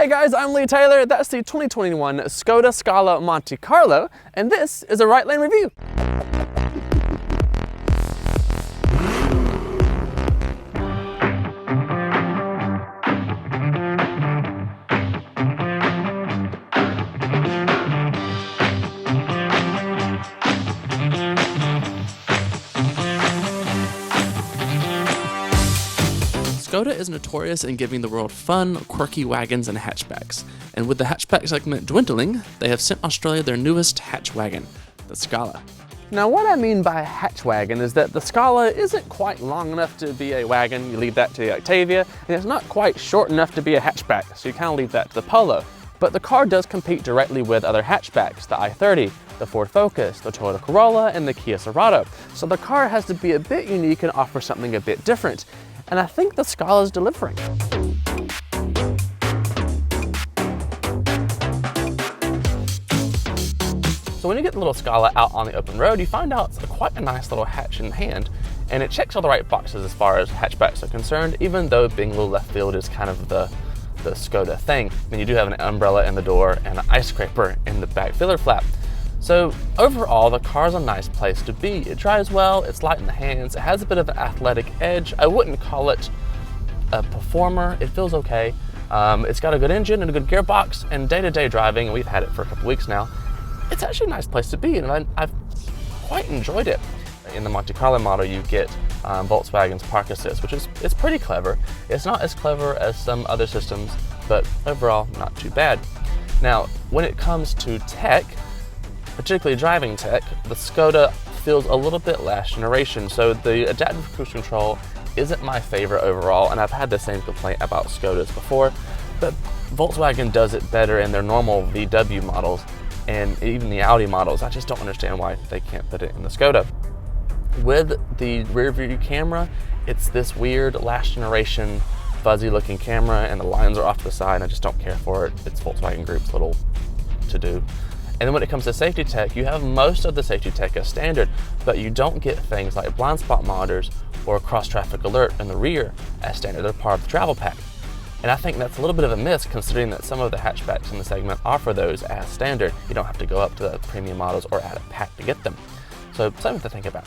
Hey guys, I'm Lee Taylor. That's the 2021 Skoda Scala Monte Carlo, and this is a Right Lane review. Skoda is notorious in giving the world fun, quirky wagons and hatchbacks, and with the hatchback segment dwindling, they have sent Australia their newest hatch wagon, the Scala. Now what I mean by hatch wagon is that the Scala isn't quite long enough to be a wagon, you leave that to the Octavia, and it's not quite short enough to be a hatchback, so you kind of leave that to the Polo. But the car does compete directly with other hatchbacks, the i30, the Ford Focus, the Toyota Corolla, and the Kia Cerato. So the car has to be a bit unique and offer something a bit different. And I think the Scala is delivering. So when you get the little Scala out on the open road, you find out it's quite a nice little hatch in hand, and it checks all the right boxes as far as hatchbacks are concerned, even though being a little left field is kind of the Skoda thing. I mean, you do have an umbrella in the door and an ice scraper in the back filler flap. So overall, the car's a nice place to be. It drives well, it's light in the hands, it has a bit of an athletic edge. I wouldn't call it a performer, it feels okay. It's got a good engine and a good gearbox, and day-to-day driving, and we've had it for a couple weeks now, it's actually a nice place to be, and I've quite enjoyed it. In the Monte Carlo model, you get Volkswagen's Park Assist, which is pretty clever. It's not as clever as some other systems, but overall, not too bad. Now, when it comes to tech, particularly driving tech, the Skoda feels a little bit last generation. So the adaptive cruise control isn't my favorite overall, and I've had the same complaint about Skodas before, but Volkswagen does it better in their normal VW models and even the Audi models. I just don't understand why they can't put it in the Skoda. With the rear view camera, it's this weird last generation fuzzy looking camera, and the lines are off to the side, and I just don't care for it. It's Volkswagen Group's little to-do. And then when it comes to safety tech, you have most of the safety tech as standard, but you don't get things like blind spot monitors or cross traffic alert in the rear as standard. They're part of the travel pack. And I think that's a little bit of a miss, considering that some of the hatchbacks in the segment offer those as standard. You don't have to go up to the premium models or add a pack to get them. So something to think about.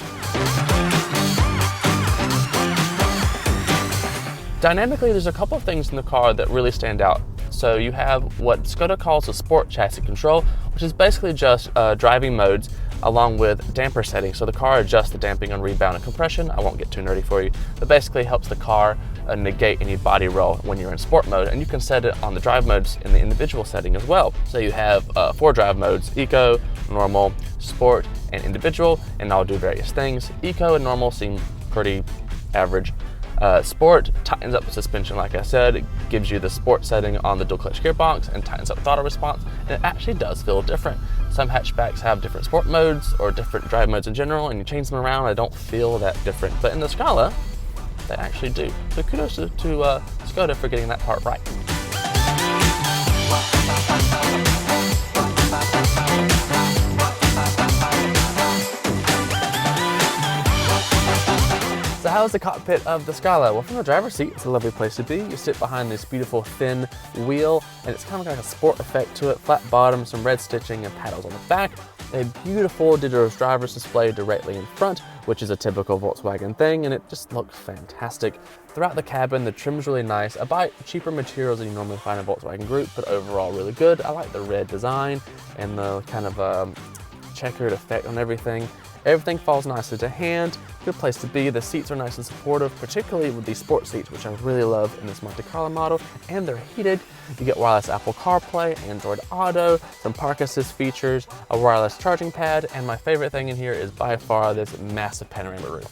Dynamically, there's a couple of things in the car that really stand out. So you have what Skoda calls a sport chassis control, which is basically just driving modes along with damper settings. So the car adjusts the damping on rebound and compression. I won't get too nerdy for you, but basically helps the car negate any body roll when you're in sport mode. And you can set it on the drive modes in the individual setting as well. So you have 4 drive modes: Eco, Normal, Sport, and Individual, and I'll do various things. Eco and Normal seem pretty average. Sport tightens up the suspension, like I said. It gives you the sport setting on the dual clutch gearbox and tightens up the throttle response, and it actually does feel different. Some hatchbacks have different sport modes or different drive modes in general, and you change them around, I don't feel that different. But in the Scala, they actually do. So kudos to Skoda for getting that part right. So how's the cockpit of the Scala? Well, from the driver's seat, it's a lovely place to be. You sit behind this beautiful thin wheel, and it's kind of like a sport effect to it. Flat bottom, some red stitching, and paddles on the back. A beautiful digital driver's display directly in front, which is a typical Volkswagen thing, and it just looks fantastic. Throughout the cabin, the trim's really nice. I buy cheaper materials than you normally find in Volkswagen Group, but overall really good. I like the red design and the kind of checkered effect on everything. Everything falls nicely to hand, good place to be. The seats are nice and supportive, particularly with these sport seats, which I really love in this Monte Carlo model, and they're heated. You get wireless Apple CarPlay, Android Auto, some Park Assist features, a wireless charging pad, and my favorite thing in here is by far this massive panorama roof.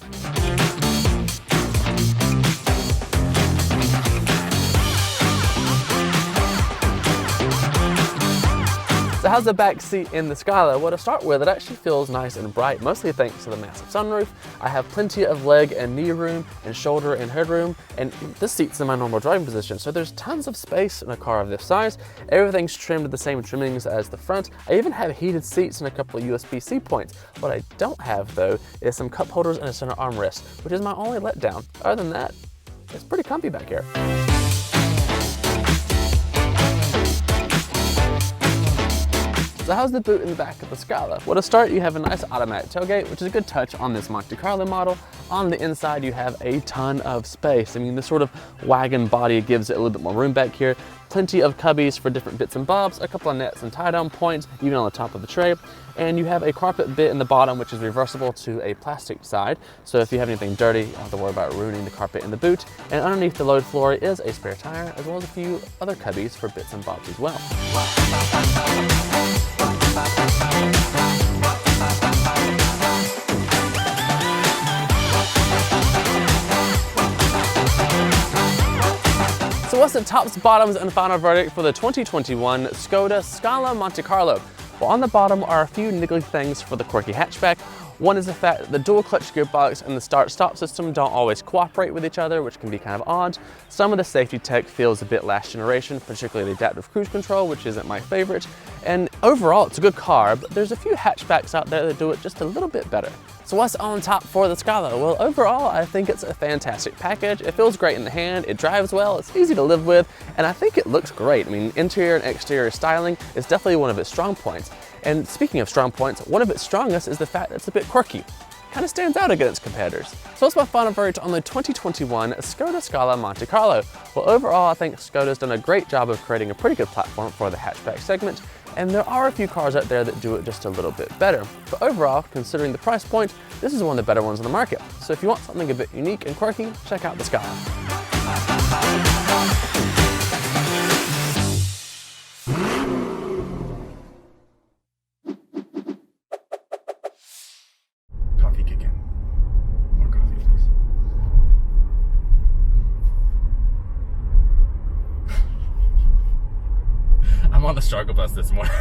So how's the back seat in the Scala? Well, to start with, it actually feels nice and bright, mostly thanks to the massive sunroof. I have plenty of leg and knee room and shoulder and head room, and this seat's in my normal driving position, so there's tons of space in a car of this size. Everything's trimmed with the same trimmings as the front. I even have heated seats and a couple of USB-C points. What I don't have, though, is some cup holders and a center armrest, which is my only letdown. Other than that, it's pretty comfy back here. So how's the boot in the back of the Scala? Well, to start, you have a nice automatic tailgate, which is a good touch on this Monte Carlo model. On the inside, you have a ton of space. I mean, this sort of wagon body gives it a little bit more room back here. Plenty of cubbies for different bits and bobs, a couple of nets and tie-down points, even on the top of the tray. And you have a carpet bit in the bottom, which is reversible to a plastic side. So if you have anything dirty, you don't have to worry about ruining the carpet in the boot. And underneath the load floor is a spare tire, as well as a few other cubbies for bits and bobs as well. So what's the tops, bottoms, and final verdict for the 2021 Skoda Scala Monte Carlo? Well, on the bottom are a few niggly things for the quirky hatchback. One is the fact that the dual clutch gearbox and the start-stop system don't always cooperate with each other, which can be kind of odd. Some of the safety tech feels a bit last generation, particularly the adaptive cruise control, which isn't my favorite. And overall, it's a good car, but there's a few hatchbacks out there that do it just a little bit better. So what's on top for the Scala? Well, overall, I think it's a fantastic package. It feels great in the hand, it drives well, it's easy to live with, and I think it looks great. I mean, interior and exterior styling is definitely one of its strong points. And speaking of strong points, one of its strongest is the fact that it's a bit quirky. Kind of stands out against competitors. So what's my final verdict on the 2021 Skoda Scala Monte Carlo? Well, overall, I think Skoda's done a great job of creating a pretty good platform for the hatchback segment, and there are a few cars out there that do it just a little bit better. But overall, considering the price point, this is one of the better ones on the market. So if you want something a bit unique and quirky, check out the Scala. Coffee kick in. More coffee, please. I'm on the struggle bus this morning.